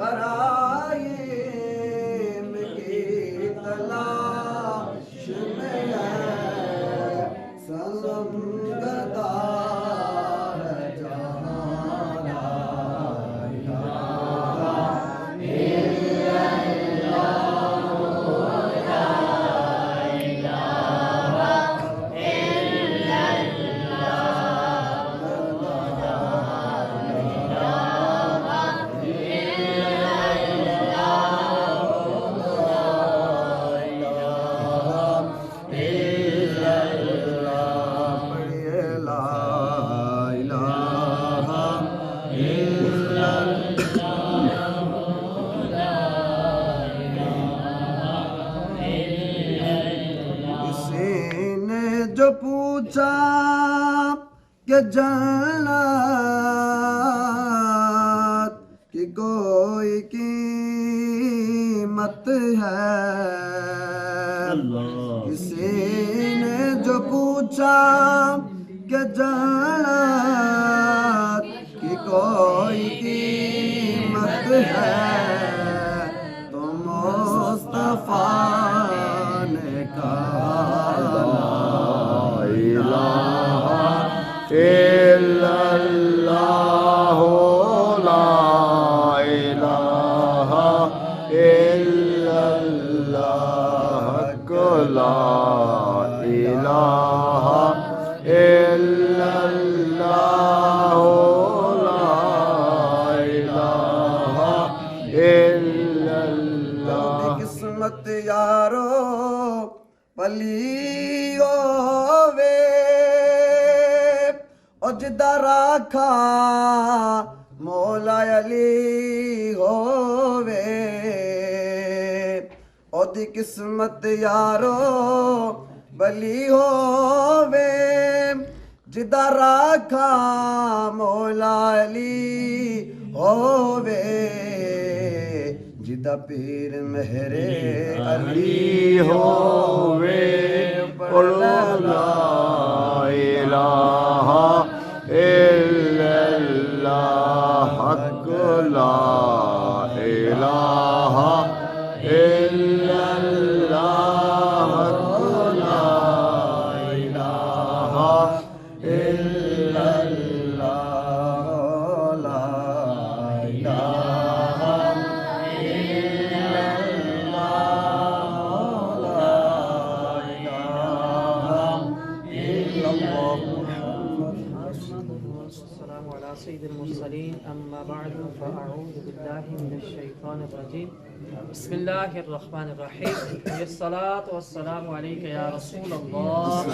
برائم کی تلاش میں ہے سنم گدا ہے جہاں لا جو پوچھا کہ جنت کی کوئی قیمت ہے کسی نے جو پوچھا کہ جنت کی کوئی قیمت ہے تو مصطفیٰ نے کہا الا اللہ لا الہ الا اللہ لا الہ الا اللہ لا الہ الا اللہ قسمت یارو پلی ہووے جدا راکھا مولا علی ہووے او دی قسمت یارو بلی ہووے جدا راکھا مولا علی ہووے جدا پیر مہرے علی ہووے لا الہ الا اللہ حق لا الہ الا اللہ حق لا الہ الا اللہ لا الہ الا اللہ لا الہ الا اللہ والسلام على سيد المرسلين أما بعد فأعوذ بالله من الشيطان الرجيم بسم الله الرحمن الرحيم الصلاة والسلام عليك يا رسول الله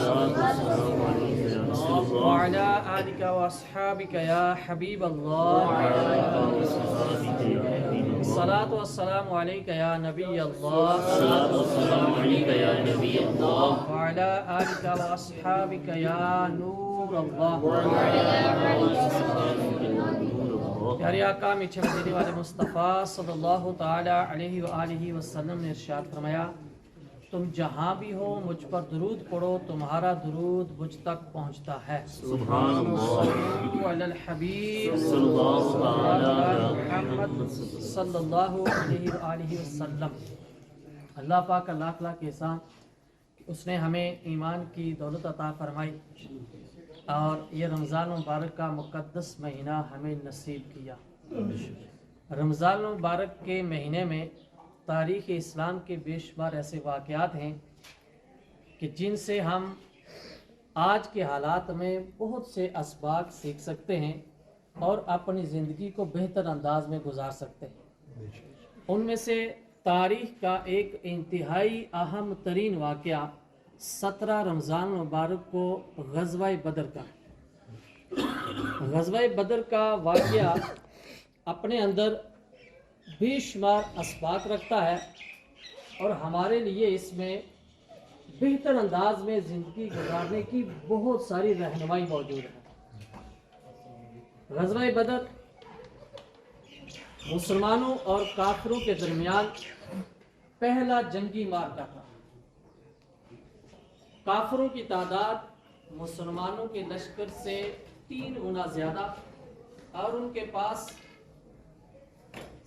وعلى آلك وأصحابك يا حبيب الله الصلاة والسلام عليك يا نبي الله وعلى آلك وأصحابك يا نور الله پیارے آقا میٹھے مدینے والے مصطفیٰ صلی اللہ تعالی علیہ وآلہ وسلم نے ارشاد فرمایا تم جہاں بھی ہو مجھ پر درود پڑھو تمہارا درود مجھ تک پہنچتا ہے سبحان اللہ علی الحبیب صلی اللہ علیہ محمد صلی اللہ علیہ وآلہ وسلم اللہ پاک کا لاکھ لاکھ احسان اس نے ہمیں ایمان کی دولت عطا فرمائی اور یہ رمضان مبارک کا مقدس مہینہ ہمیں نصیب کیا رمضان مبارک کے مہینے میں تاریخ اسلام کے بے شمار ایسے واقعات ہیں کہ جن سے ہم آج کے حالات میں بہت سے اسباق سیکھ سکتے ہیں اور اپنی زندگی کو بہتر انداز میں گزار سکتے ہیں ان میں سے تاریخ کا ایک انتہائی اہم ترین واقعہ 17 رمضان مبارک کو غزوہ بدر کا غزوہ بدر کا واقعہ اپنے اندر بے شمار اسباق رکھتا ہے اور ہمارے لیے اس میں بہتر انداز میں زندگی گزارنے کی بہت ساری رہنمائی موجود ہے غزوہ بدر مسلمانوں اور کافروں کے درمیان پہلا جنگی معرکہ تھا کافروں کی تعداد مسلمانوں کے لشکر سے 3 گنا زیادہ اور ان کے پاس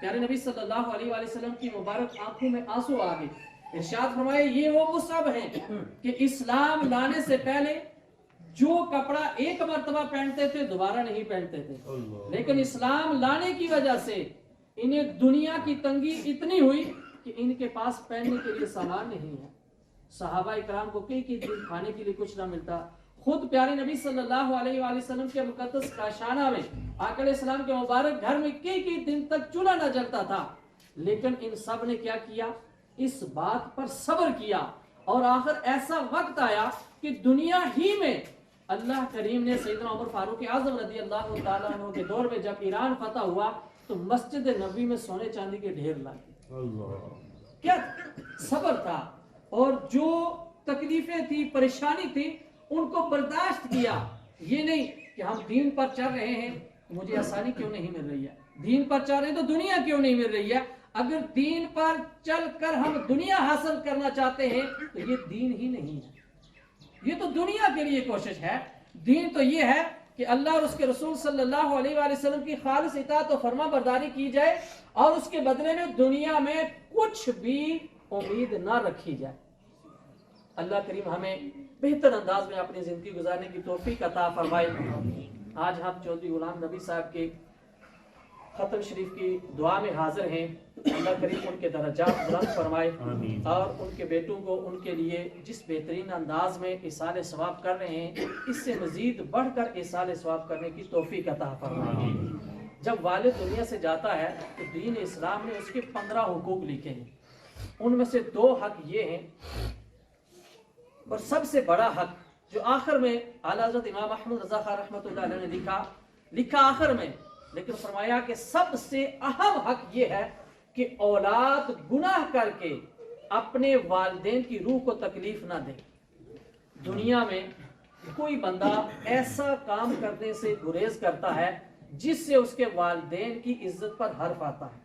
پیارے نبی صلی اللہ علیہ وآلہ وسلم کی مبارک آنکھوں میں آنسو آ گئے. ارشاد فرمائے یہ وہ مصعب ہیں کہ اسلام لانے سے پہلے جو کپڑا ایک مرتبہ پہنتے تھے دوبارہ نہیں پہنتے تھے, لیکن اسلام لانے کی وجہ سے انہیں دنیا کی تنگی اتنی ہوئی کہ ان کے پاس پہننے کے لیے سامان نہیں ہے. صحابہ اکرام کو کئی دن کھانے کے لیے کچھ نہ ملتا. خود پیارے نبی صلی اللہ علیہ وآلہ وسلم کے مقدس کاشانہ میں آقا علیہ السلام کے مبارک گھر میں کئی دن تک چولہا نہ جلتا تھا, لیکن ان سب نے کیا کیا, اس بات پر صبر کیا, اور آخر ایسا وقت آیا کہ دنیا ہی میں اللہ کریم نے سیدنا عمر فاروق اعظم رضی اللہ تعالیٰ عنہ کے دور میں جب ایران فتح ہوا تو مسجد نبوی میں سونے چاندی کے ڈھیر لائے. کیا صبر تھا, اور جو تکلیفیں تھی, پریشانی تھی, ان کو برداشت کیا. یہ نہیں کہ ہم دین پر چل رہے ہیں مجھے آسانی کیوں نہیں مل رہی ہے, دین پر چل رہے ہیں تو دنیا کیوں نہیں مل رہی ہے. اگر دین پر چل کر ہم دنیا حاصل کرنا چاہتے ہیں تو یہ دین ہی نہیں ہے, یہ تو دنیا کے لیے کوشش ہے. دین تو یہ ہے کہ اللہ اور اس کے رسول صلی اللہ علیہ وآلہ وسلم کی خالص اطاعت و فرما برداری کی جائے, اور اس کے بدلے میں دنیا میں کچھ بھی امید نہ رکھی جائے. اللہ کریم ہمیں بہتر انداز میں اپنی زندگی گزارنے کی توفیق عطا فرمائے. آج ہم چودھری غلام نبی صاحب کے ختم شریف کی دعا میں حاضر ہیں. اللہ کریم ان کے درجات بلند فرمائے, اور ان کے بیٹوں کو ان کے لیے جس بہترین انداز میں ایصال ثواب کر رہے ہیں اس سے مزید بڑھ کر ایصال ثواب کرنے کی توفیق عطا فرمائے. جب والد دنیا سے جاتا ہے تو دین اسلام نے اس کے 15 حقوق لکھے ہیں. ان میں سے 2 حق یہ ہیں, اور سب سے بڑا حق جو آخر میں اعلیٰ حضرت امام احمد رضا خان رحمۃ اللہ علیہ نے لکھا آخر میں, لیکن فرمایا کہ سب سے اہم حق یہ ہے کہ اولاد گناہ کر کے اپنے والدین کی روح کو تکلیف نہ دے. دنیا میں کوئی بندہ ایسا کام کرنے سے گریز کرتا ہے جس سے اس کے والدین کی عزت پر حرف آتا ہے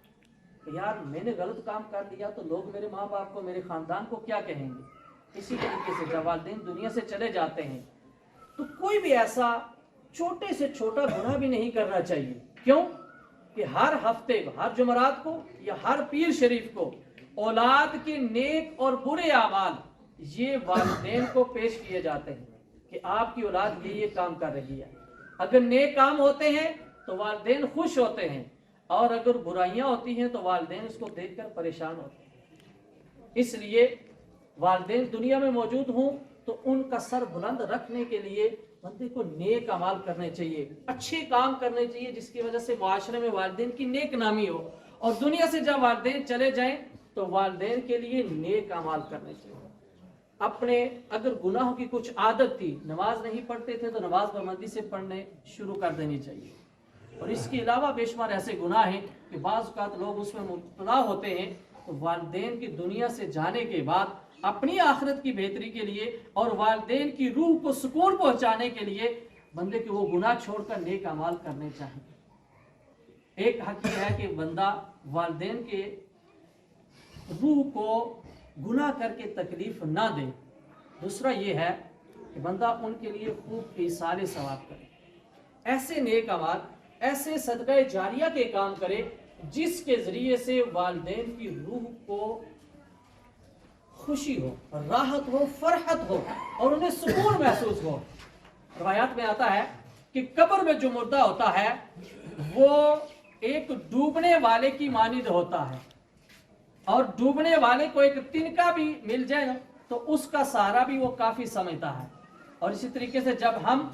کہ یار میں نے غلط کام کر لیا تو لوگ میرے ماں باپ کو, میرے خاندان کو کیا کہیں گے. اسی طریقے سے جب والدین دنیا سے چلے جاتے ہیں تو کوئی بھی ایسا چھوٹے سے چھوٹا گناہ بھی نہیں کرنا چاہیے. کیوں کہ ہر ہفتے, ہر جمعرات کو یا ہر پیر شریف کو اولاد کے نیک اور برے اعمال یہ والدین کو پیش کیے جاتے ہیں کہ آپ کی اولاد یہ کام کر رہی ہے. اگر نیک کام ہوتے ہیں تو والدین خوش ہوتے ہیں, اور اگر برائیاں ہوتی ہیں تو والدین اس کو دیکھ کر پریشان ہوتے ہیں. اس لیے والدین دنیا میں موجود ہوں تو ان کا سر بلند رکھنے کے لیے بندے کو نیک اعمال کرنے چاہیے, اچھے کام کرنے چاہیے جس کی وجہ سے معاشرے میں والدین کی نیک نامی ہو, اور دنیا سے جب والدین چلے جائیں تو والدین کے لیے نیک اعمال کرنے چاہیے. اپنے اگر گناہوں کی کچھ عادت تھی, نماز نہیں پڑھتے تھے تو نماز پابندی سے پڑھنے شروع کر دینی چاہیے. اور اس کے علاوہ بے شمار ایسے گناہ ہیں کہ بعض اوقات لوگ اس میں مبتلا ہوتے ہیں, تو والدین کی دنیا سے جانے کے بعد اپنی آخرت کی بہتری کے لیے اور والدین کی روح کو سکون پہنچانے کے لیے بندے کے وہ گناہ چھوڑ کر نیک اعمال کرنے چاہیے. ایک حق یہ ہے کہ بندہ والدین کے روح کو گناہ کر کے تکلیف نہ دے. دوسرا یہ ہے کہ بندہ ان کے لیے خوب ایصال ثواب کرے, ایسے نیک اعمال, ایسے صدقہ جاریہ کے کام کرے جس کے ذریعے سے والدین کی روح کو خوشی ہو, راحت ہو, فرحت ہو, اور انہیں سکون محسوس ہو. روایات میں آتا ہے کہ قبر میں جو مردہ ہوتا ہے وہ ایک ڈوبنے والے کی مانند ہوتا ہے, اور ڈوبنے والے کو ایک تنکا بھی مل جائے نا تو اس کا سہارا بھی وہ کافی سمجھتا ہے. اور اسی طریقے سے جب ہم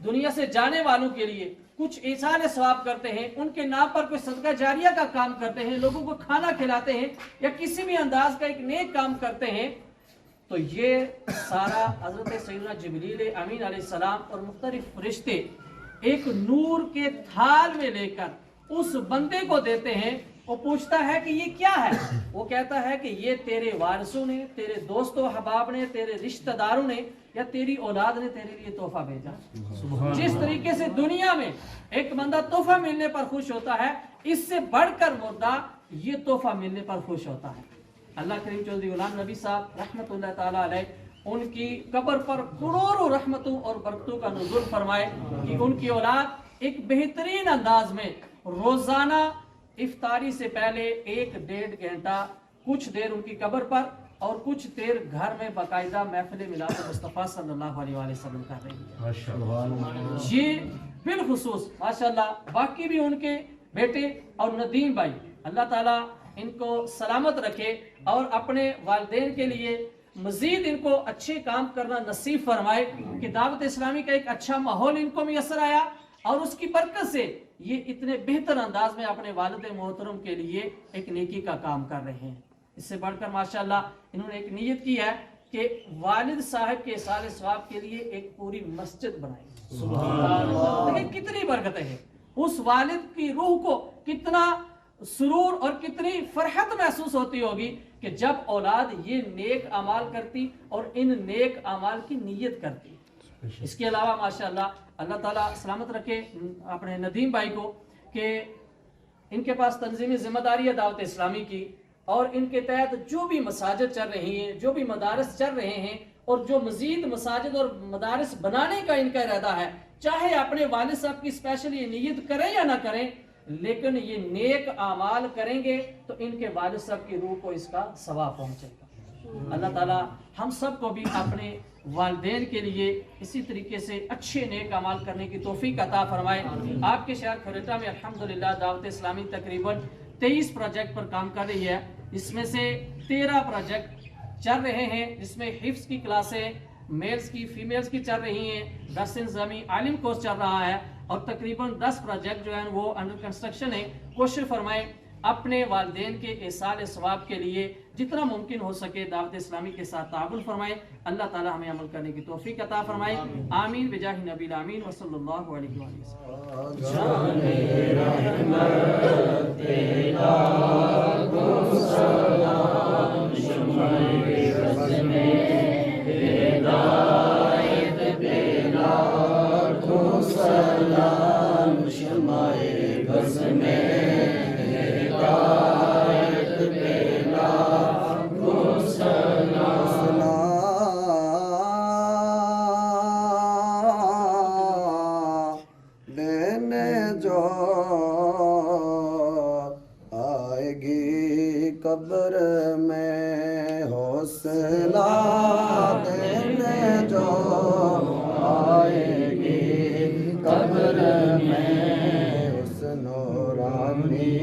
دنیا سے جانے والوں کے لیے کچھ ایصال ثواب کرتے ہیں, ان کے نام پر کوئی صدقہ جاریہ کا کام کرتے ہیں, لوگوں کو کھانا کھلاتے ہیں, یا کسی بھی انداز کا ایک نیک کام کرتے ہیں, تو یہ سارا حضرت سیدنا جبریل امین علیہ السلام اور مختلف فرشتے ایک نور کے تھال میں لے کر اس بندے کو دیتے ہیں. وہ پوچھتا ہے کہ یہ کیا ہے, وہ کہتا ہے کہ یہ تیرے وارثوں نے, تیرے دوست و احباب نے, تیرے رشتہ داروں نے, یا تیری اولاد نے تیرے لیے تحفہ بھیجا. جس طریقے سے دنیا میں ایک بندہ تحفہ ملنے پر خوش ہوتا ہے, اس سے بڑھ کر مردہ یہ تحفہ ملنے پر خوش ہوتا ہے. اللہ کریم چودھری غلام نبی صاحب رحمۃ اللہ تعالیٰ علیہ ان کی قبر پر کروڑوں رحمتوں اور برکتوں کا نزول فرمائے کہ ان کی اولاد ایک بہترین انداز میں روزانہ افطاری سے پہلے 1-1.5 گھنٹہ کچھ دیر ان کی قبر پر اور کچھ دیر گھر میں باقاعدہ محفل میلاد مصطفیٰ صلی اللہ علیہ وآلہ وسلم کر رہی ہے. یہ بالخصوص ماشاءاللہ باقی بھی ان کے بیٹے اور ندیم بھائی اللہ تعالیٰ ان کو سلامت رکھے اور اپنے والدین کے لیے مزید ان کو اچھے کام کرنا نصیب فرمائے کہ دعوت اسلامی کا ایک اچھا ماحول ان کو میسر آیا اور اس کی برکت سے یہ اتنے بہتر انداز میں اپنے والد محترم کے لیے ایک نیکی کا کام کر رہے ہیں. اس سے بڑھ کر ماشاءاللہ انہوں نے ایک نیت کی ہے کہ والد صاحب کے اصال ثواب کے لیے ایک پوری مسجد بنائیں. سبحان اللہ. لیکن کتنی برکتیں ہیں. اس والد کی روح کو کتنا سرور اور کتنی فرحت محسوس ہوتی ہوگی کہ جب اولاد یہ نیک اعمال کرتی اور ان نیک اعمال کی نیت کرتی. اس کے علاوہ ماشاءاللہ اللہ تعالیٰ سلامت رکھے اپنے ندیم بھائی کو کہ ان کے پاس تنظیمی ذمہ داری ہے دعوت اسلامی کی اور ان کے تحت جو بھی مساجد چل رہی ہیں جو بھی مدارس چل رہے ہیں اور جو مزید مساجد اور مدارس بنانے کا ان کا ارادہ ہے چاہے اپنے والد صاحب کی اسپیشل یہ نیت کریں یا نہ کریں لیکن یہ نیک اعمال کریں گے تو ان کے والد صاحب کی روح کو اس کا ثواب پہنچے گا. اللہ تعالیٰ ہم سب کو بھی اپنے والدین کے لیے اسی طریقے سے اچھے نیک اعمال کرنے کی توفیق عطا فرمائے. آپ کے شہر کھوریٹا میں الحمدللہ دعوت اسلامی تقریباً 23 پروجیکٹ پر کام کر رہی ہے. اس میں سے 13 پروجیکٹ چل رہے ہیں جس میں حفظ کی کلاسیں میلز کی فیمیلز کی چل رہی ہیں. درس نظامی عالم کورس چل رہا ہے اور تقریباً 10 پروجیکٹ جو ہیں وہ انڈر کنسٹرکشن ہیں. کوشش فرمائیں اپنے والدین کے ایصال ثواب کے لیے جتنا ممکن ہو سکے دعوت اسلامی کے ساتھ تعاون فرمائیں. اللہ تعالی ہمیں عمل کرنے کی توفیق عطا فرمائے. آمین بجاہ نبی الامین وصلی اللہ علیہ وسلم. قبر میں حوصلہ دینے جو آئے گی قبر میں اس نورانی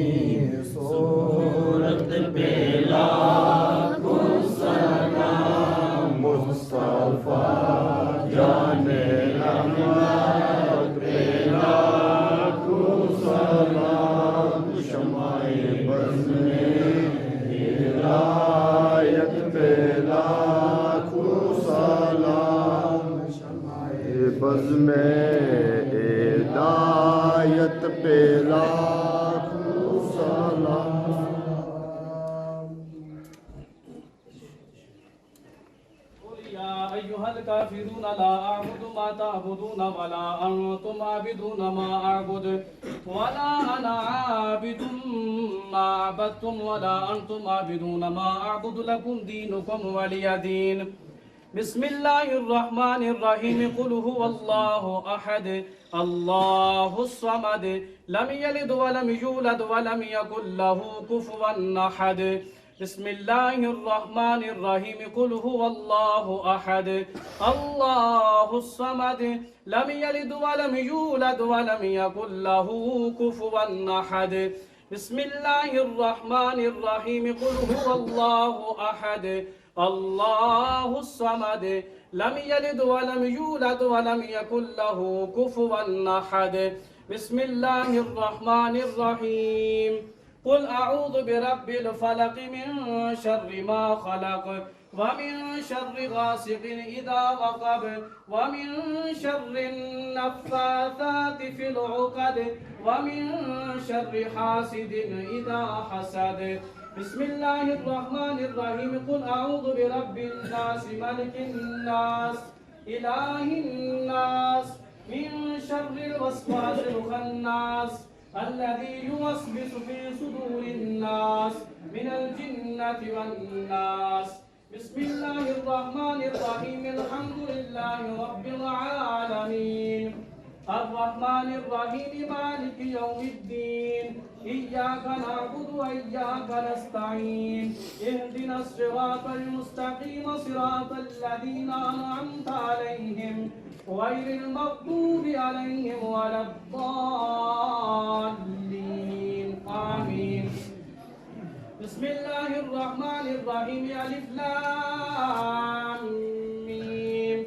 صورت پہ لاکھوں سلام مصطفیٰ جان رحمت پہ لاکھوں سلام شمع بز ہدایت پہ لاکھوں سلام شمع بز میں ہدایت پہ لاکھوں سلام. يا أيها الكافرون لا أعبد ما تعبدون ولا أنتم عابدون ما أعبد ولا أنا عابد ما عبدتم ولا أنتم عابدون ما أعبد لكم دينكم ولي دين. بسم الله الرحمن الرحيم. قل هو الله أحد الله الصمد لم يلد ولم يولد ولم يكن له كفوا أحد. بسم الله الرحمن الرحيم. قل هو الله أحد الله الصمد لم يلد ولم يولد ولم يكن له كفوا أحد. بسم الله الرحمن الرحيم. قل هو الله أحد الله الصمد لم يلد ولم يولد ولم يكن له كفوا أحد. بسم الله الرحمن الرحيم. قل أعوذ برب الفلق من شر ما خلق ومن شر غاسق إذا وقب ومن شر النفاثات في العقد ومن شر حاسد إذا حسد. بسم الله الرحمن الرحيم. قل أعوذ برب الناس ملك الناس إله الناس من شر الوسواس الخناس الذي يوسوس في صدور الناس من الجنة والناس. بسم الله الرحمن الرحيم. الحمد لله رب العالمين الرحمن الرحيم مالك يوم الدين إياك نعبد وإياك نستعين اهدنا الصراط المستقيم صراط الذين أنعمت عليهم غير المغضوب عليهم ولا الضالين آمين بسم الله الرحمن الرحيم ألف لام ميم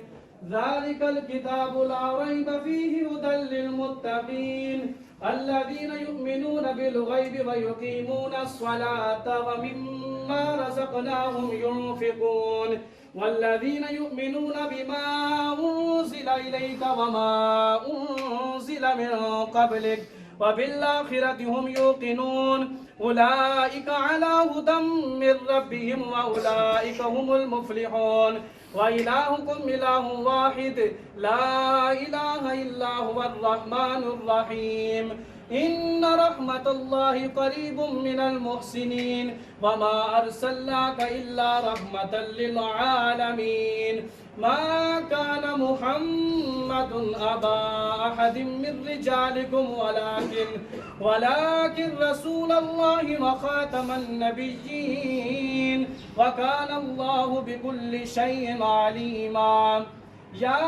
ذلك الكتاب لا ريب فيه هدى للمتقين الذين يؤمنون بالغيب ويقيمون الصلاة ومما رزقناهم ينفقون والذين يؤمنون بما أنزل إليك وما أنزل من قبلك وبالآخرة هم يوقنون أولئك على هدى من ربهم وأولئك هم المفلحون وإلهكم إله واحد لا إله إلا هو الرحمن الرحيم إن رحمة الله قريب من المحسنين وما أرسلناك إلا رحمة للعالمين ما كان محمد أبا أحد من رجالكم ولكن رسول الله وخاتم النبيين وكان الله بكل شيء عليما يا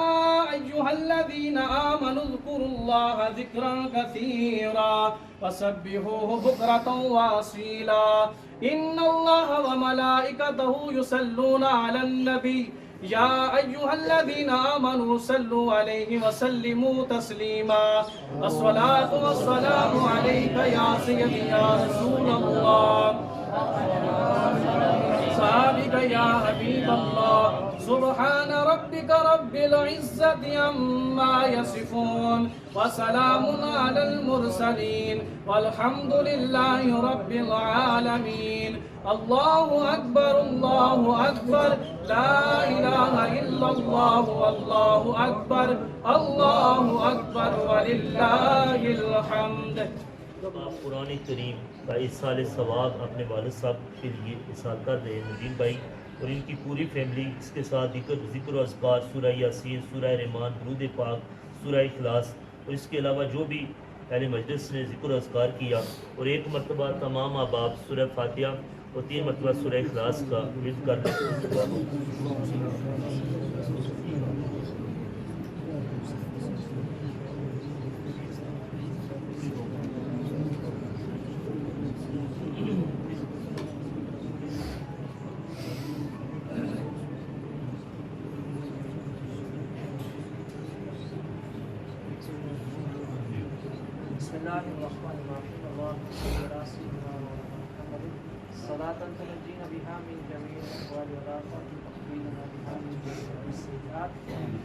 أيها الذين آمنوا اذكروا الله ذكرا كثيرا وسبحوه بكرة وأصيلا إن الله وملائكته يصلون على النبي يا أيها الذين آمنوا صلوا عليه وسلموا تسليما الصلاة والسلام عليك يا سيدي يا رسول الله صحابك يا حبيب الله سبحان ربك رب العزة عما يصفون وسلام على المرسلين والحمد لله رب العالمين الله أكبر لا إله إلا الله والله أكبر ولله الحمد. آپ قرآن کریم کا اس سال ثواب اپنے والد صاحب کے لیے احسان کر رہے ہیں ندیم بھائی اور ان کی پوری فیملی، اس کے ساتھ ذکر و اذکار، سورہ یاسین، سورہ رحمان، درود پاک، سورہ اخلاص، اور اس کے علاوہ جو بھی اہل مجلس نے ذکر و اذکار کیا، اور ایک مرتبہ تمام احباب سورہ فاتحہ اور 3 مرتبہ سورہ اخلاص کا ورد کر دیں. بسم الله الرحمن الرحيم اللهم صل على سيدنا محمد صلاة تنجينا بها من جميع الأحوال والآفات وتقبلنا بها من جميع السيئات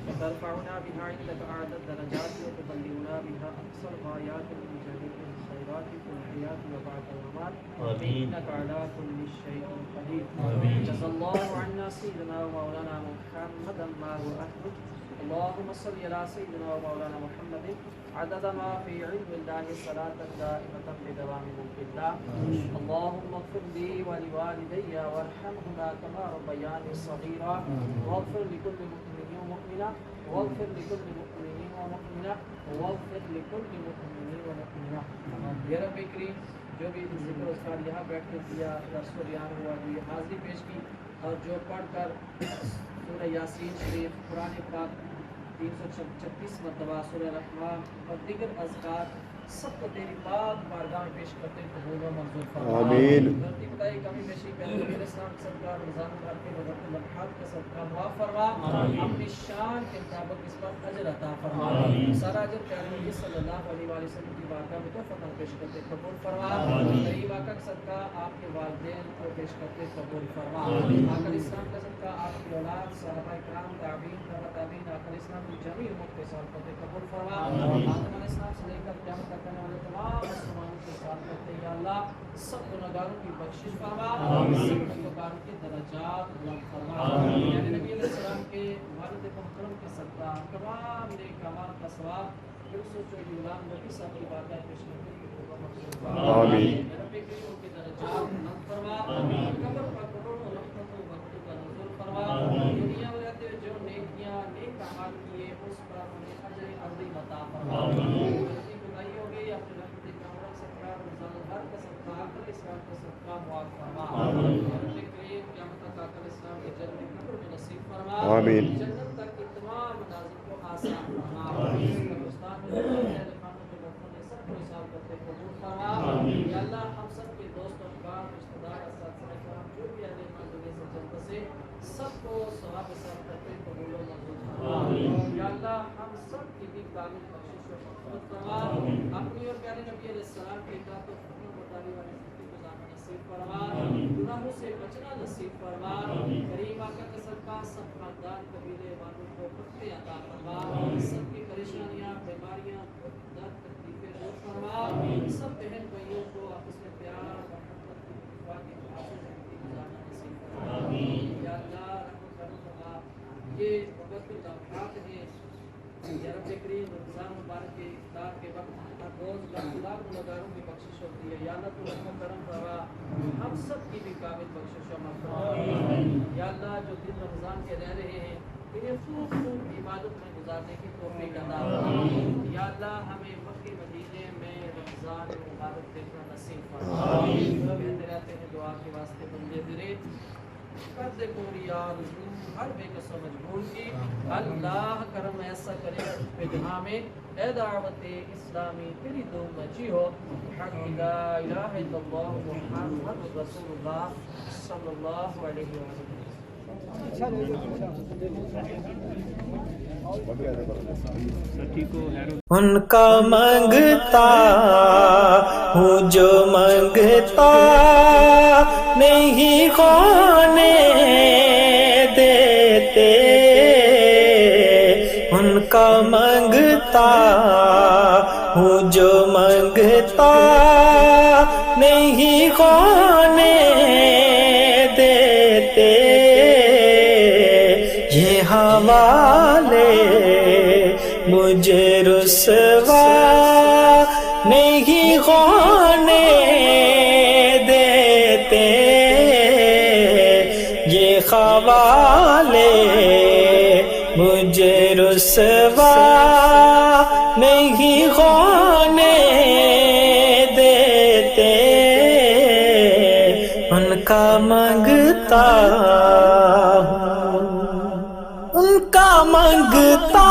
وترفعنا بها عندك أعلى الدرجات وتبلغنا بها أقصى الغايات من جميع الخيرات في الحياة وبعد الممات إنك على كل شيء قدير. جزا الله عنا سيدنا ومولانا محمدا ما هو أهله. اللهم صل على سيدنا ومولانا محمد عدد ما في علم الله صلاة دائمة بدوام ملك الله. اللهم اغفر لي ولوالدي وارحمهما كما ربياني صغيرا واغفر لكل مؤمن ومؤمنة واغفر لكل مؤمن ومؤمنة واغفر لكل مؤمن ومؤمنة. یا رب کریم جو بھی ذکر و اذکار یہاں بیٹھ کے کیا درس و بیان ہوا یہ حاضری پیش کی اور جو پڑھ کر سورہ یاسین شریف قرآن پاک 336 مرتبہ سورہ رحمان اور دیگر اذکار سب کو تیری پاک بارگاہ میں پیش کرتے قبول و منظور فرما. آمین. غلطی خدائی کمی بیشی پہلے میرے اسلام کے صدقہ رمضان مبارک کے وقت لمحات کا صدقہ معاف فرما. اپنی شان کے مطابق اس پر اجر عطا فرما. سارا اجر پیارے نبی صلی اللہ علیہ وآلہ وسلم کی بارگاہ میں تحفہ پیش کرتے قبول فرما. غریب آقا کا صدقہ آپ کے والدین کو پیش کرتے قبول فرما. آقا اسلام کا صدقہ آپ کی اولاد صحابہ کرام تابعین تابعین آقا اسلام کی جمیع امت کے ساتھ کرتے قبول فرما. آدم علیہ السلام سے لے کر قیامت تک کرنے والے تمام مسلمانوں کے ساتھ کرتے یا اللہ سب گناہگاروں کی بخشش فرما. سب گناہگاروں کے درجات بلند فرما. یعنی نبی علیہ السلام کے والد محترم کے صدقہ تمام نیک اعمال کا ثواب یوسف جو غلام نبی صاحب کی بارگاہ پیش کرتے ہیں آمین. رب کریم ان کے درجات بلند فرما. قبر پر کروڑوں رحمت و برکتوں کا نزول فرما. دنیا میں رہتے ہوئے جو نیکیاں نیک اعمال کیے اس پر انہیں اجر عظیم عطا فرما. غلطی کوتاہی ہو گئی اپنے رحمت کرم سرکار رمضان ہر آمین جنت تک کی تمام منازل کو آسان فرما ہندوستان میں سب کو حساب کرتے قبول فرما یا اللہ ہم سب کے دوست و احباب رشتہ دار اساتذہ کرام جو بھی اہل ایمان دنیا سے چل بسے سب کو ثواب حساب کرتے قبول و منظور فرما یا اللہ ہم سب کی بھی کامل بخشش و مغفرت فرما اپنی اور پیارے نبی علیہ السلام کی اطاعت و فرمان برداری والی زندگی گزارنا نصیب فرما گناہوں سے بچنا نصیب فرما کریم آقا کے صدقہ سب خاندان قبیلے والوں کو پتے عطا فرما سب کی پریشانیاں بیماریاں درد تکلیفیں دور فرما سب بہن بھائیوں کو آپس میں پیار محبت کی زندگی گزارنا نصیب فرما یا اللہ رحمت کرم فرما یہ وقت الافراد ہیں یا رب کریم رمضان مبارک کے افطار کے وقت ہر روز لاکھ گنہگاروں کی بخشش ہوتی ہے یا اللہ تو رحمت کرم فرما ہم سب کی بھی کامل بخشش و مغفرت یا اللہ جو دن رمضان کے رہ رہے ہیں انہیں خوب خوب عبادت میں گزارنے کی توفیق عطا فرما یا اللہ ہمیں مکہ مدینے میں رمضان مبارک دیکھنا نصیب فرما کہتے رہتے ہیں دعا کے واسطے بندے تیرے کر دے پوری آرزو ہر بے کس و مجبور کی اللہ کرم ایسا کرے پہ جہاں میں اے دعوت اسلامی تیری دو مچی ہو حق لا الہ الا اللہ محمد رسول اللہ صلی اللہ علیہ وسلم ان کا مانگتا ہوں جو مانگتا نہیں ہونے دیتے ان کا مانگتا ہوں جو مانگتا نہیں ہونے دیتے یہ حوالے مجھے رسوا نہیں ہونے دیتے یہ حوالے مجھے رسوا نہیں ہونے دیتے ان کا مانگتا ان کا مانگتا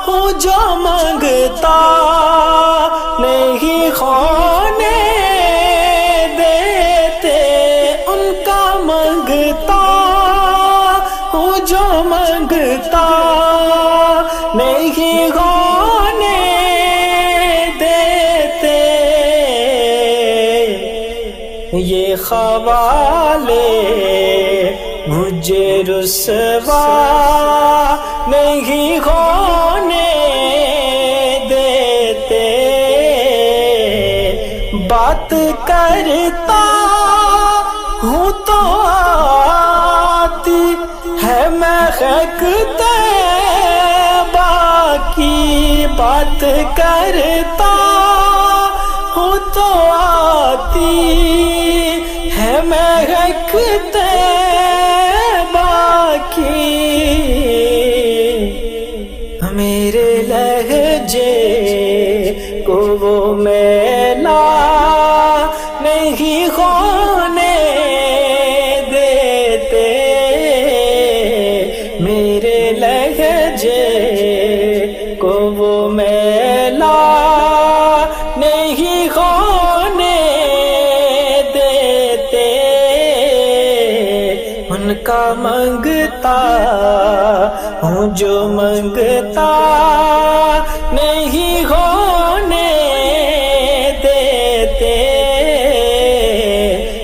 ہوں جو مانگتا نہیں ہونے دیتے ان کا مانگتا ہوں جو مانگتا نہیں ہونے دیتے یہ حوالے مجھے رسوا نہیں ہونے دیتے بات کرتا ہوں تو آتی ہے مہکتے باقی بات کرتا ہوں تو آتی ہے مہکتے میرے لہجے کو وہ میلا نہیں ہونے دیتے میرے لہجے کو وہ میلا نہیں ہونے دیتے ان کا مانگتا ہوں جو مانگتا نہیں ہونے دیتے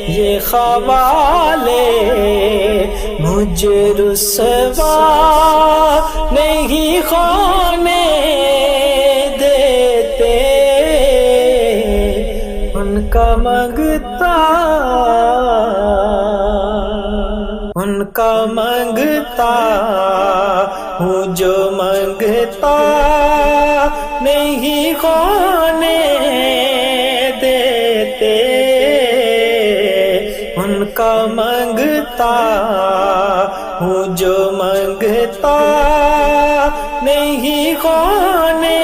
یہ حوالے مجھے رسوا نہیں ہونے دیتے ان کا مانگتا ان کا مانگتا ہوں جو مانگتا نہیں ہونے دیتے ان کا مانگتا ہوں جو مانگتا نہیں ہونے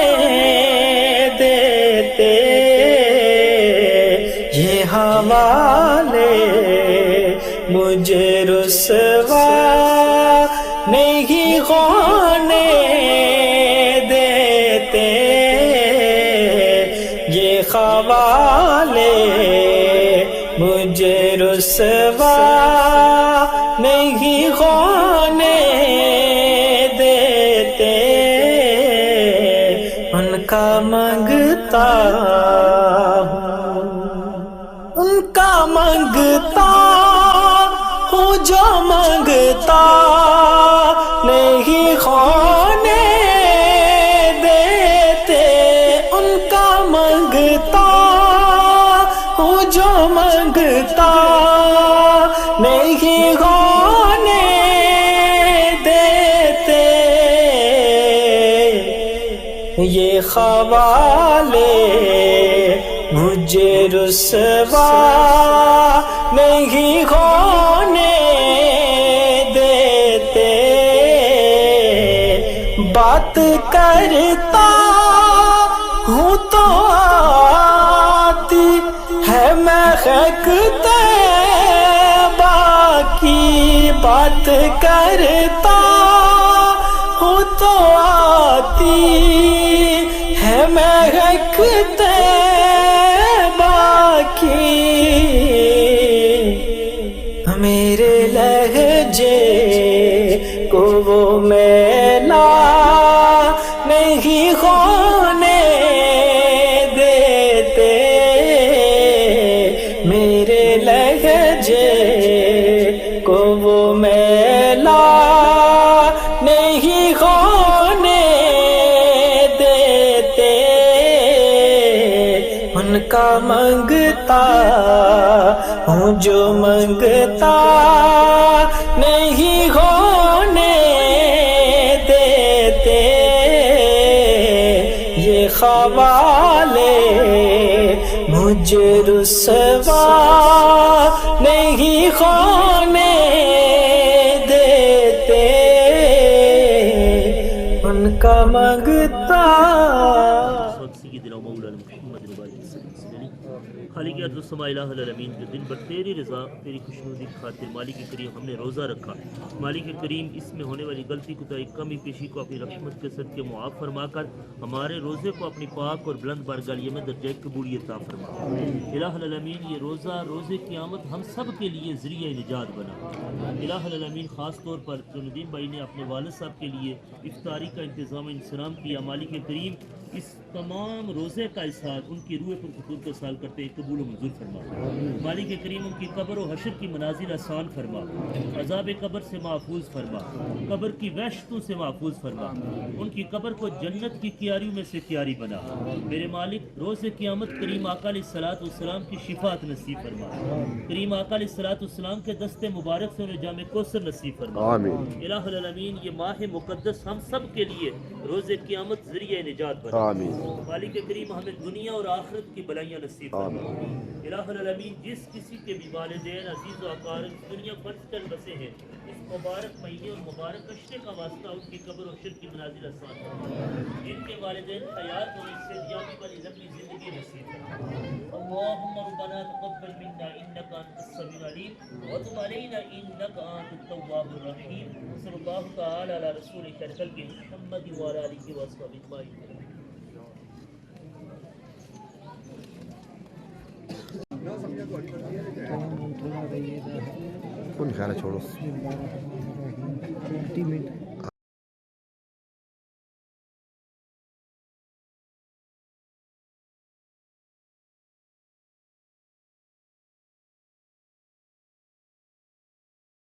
دیتے یہ حوالے مجھے رسوا رسوا نہیں ہونے دیتے، ان کا منگتا ہوں، ان کا منگتا ہوں جو منگتا نہیں ہونے دیتے، ان کا منگتا ہوں جو منگتا نہیں ہونے دیتے، یہ خوالے مجھے رسوا نہیں ہونے دیتے، بات کرتا ہوں تو آتی ہے مہکتے باقی، بات کرتا ہوں تو آتی ہے مہکتے باقی، میرے لہجے کو وہ میلا نہیں ہونے دیتے، میرے لہجے کو وہ میلا نہیں ہونے دیتے، ان کا منگتا ہوں جو منگتا نہیں ہونے دیتے، یہ خوالے مجھے رسوا نہیں ہونے دیتے، ان کا منگتا خالق ارض و سما الہ العالمین جو دن بھر تیری رضا تیری خوشنودی کی خاطر مالک کریم ہم نے روزہ رکھا، مالک کریم اس میں ہونے والی غلطی کوتاہی کمی پیشی کو اپنی رحمت کے صدقے معاف فرما کر ہمارے روزے کو اپنی پاک اور بلند بارگاہ میں درجہ قبولیت عطا فرما۔ الہ العالمین یہ روزہ روز قیامت ہم سب کے لیے ذریعہ نجات بنا۔ الہ العالمین خاص طور پر جو ندیم بھائی نے اپنے والد صاحب کے لیے افطاری کا انتظام انتظام کیا، مالک کریم اس تمام روزے کا احسان ان کی روح پر خطور کا سال کرتے قبول و منظور فرما۔ مالک کریم ان کی قبر و حشر کی منازل آسان فرما، عذاب قبر سے محفوظ فرما، قبر کی وحشتوں سے محفوظ فرما، ان کی قبر کو جنت کی کیاریوں میں سے کیاری بنا۔ میرے مالک روز قیامت کریم آقا علیہ الصلوۃ والسلام کی شفاعت نصیب فرما، کریم آقا علیہ الصلوۃ والسلام کے دست مبارک سے انہیں جام کوثر نصیب فرما۔ آمین۔ الہ العالمین یہ ماہ مقدس ہم سب کے لیے روز قیامت ذریعہ نجات بنا۔ آمین۔ مالک کریم ہمیں دنیا اور آخرت کی بلائیاں نصیب فرما۔ الہ العالمین جس کسی کے بھی والدین عزیز و اقارب اس دنیا پر چل بسے ہیں، اس مبارک مہینے اور مبارک اشرے کا واسطہ ان کی قبر و حشر کی منازل آسان فرما۔ جن کے والدین حیات اور اس سے یابی والی لمبی زندگی نصیب فرما۔ اللهم ربنا تقبل منا انك انت السميع العليم وتب علينا انك انت التواب الرحيم صلى الله تعالى على رسول خير محمد وعلى اله وصحبه اجمعين۔ کون خیال ہے چھوڑو 20 منٹ